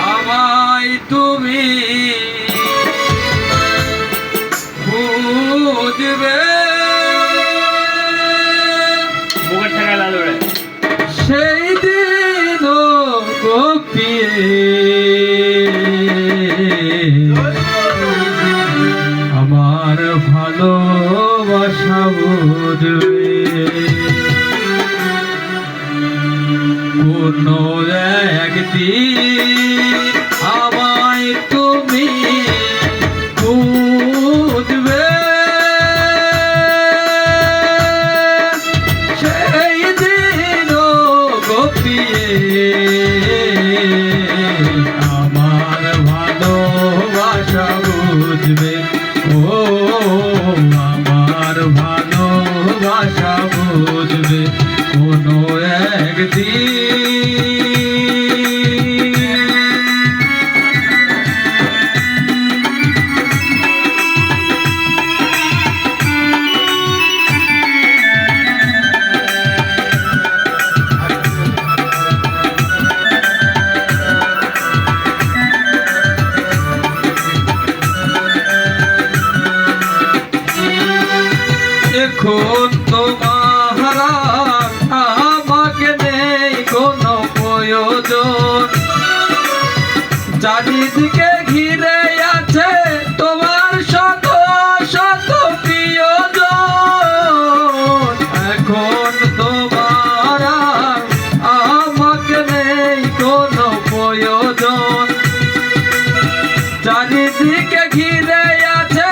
আমায় তুমি বুঝবে সেই দিন গোপিয়ে আমার ভালোবাসা বুঝবে কোনো একদিন আমায় তুমি বুঝবে সেই দিন গোপিয়ে আমার ভালোবাসা বুঝবে ও আমার ভালোবাসা বুঝবে কোনো একদিন। এখন তোমার আমাকে নেই কোনো প্রয়োজন, চারিদিকে ঘিরে আছে তোমার শত শত প্রিয়জন। এখন তোমার আমাকে নেই কোনো প্রয়োজন, চারিদিকে ঘিরে আছে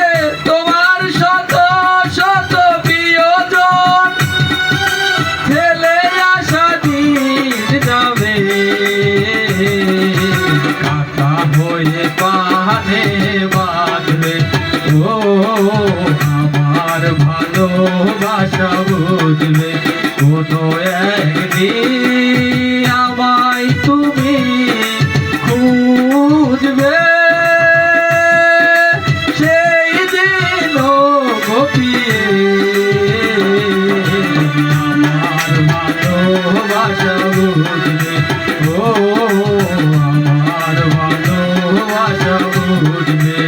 তোমার শত শত প্রিয়জন। ঠেলে আসা দিন যাবে কাটা হয়ে পানে বাঁধবে ও আমার ভালোবাসা বুঝবে কোনো একদিন আমায় তুমি খুঁজবে সেই দিন গোপিয়ে আমার ভালোবাসা বুঝবে ও আমার ভালোবাসা বুঝবে।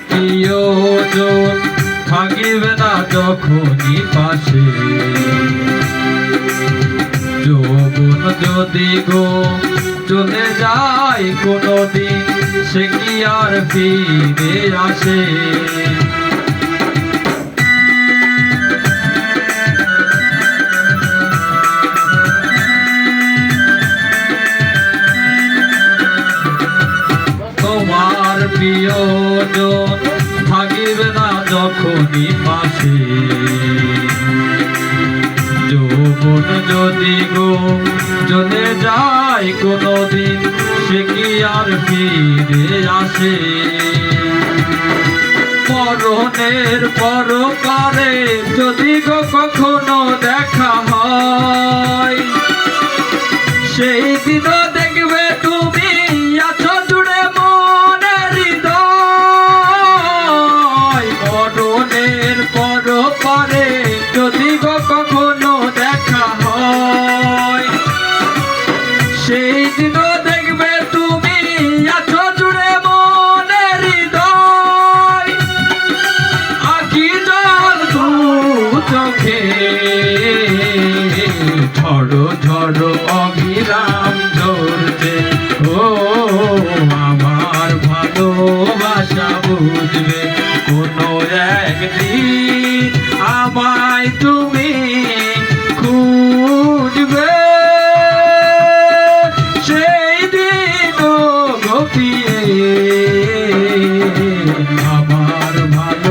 প্রিয়জন থাকিবে না যখনই পাশে, যৌবন যদি গো চলে যায় কোনদিন সে কি আর ফিরে আসে। তোমার প্রিয়জন থাকিবে না যখনই পাশে, যৌবন যদি গো চলে যায় কোনদিন সে কি আর ফিরে আসে। মরণের পরকালে যদি গো কখনো দেখা হয়, সেই দিনও দেখবে তুমি আছো জুড়ে মনের হৃদয়। মরণের পরকালে যদি গো কখনো দেখা হয়, সেই দিনও দেখবে তুমি আছো জুড়ে মনের হৃদয়। আখি জল দু চোখে ঝড়ো ঝড়ো অবিরাম ঝরছে ও আমার ভালোবাসা বুঝবে কোনো একদিন আমায় তুমি খুঁজবে সেই দিন গোপিয়ে আমার আমার ভালো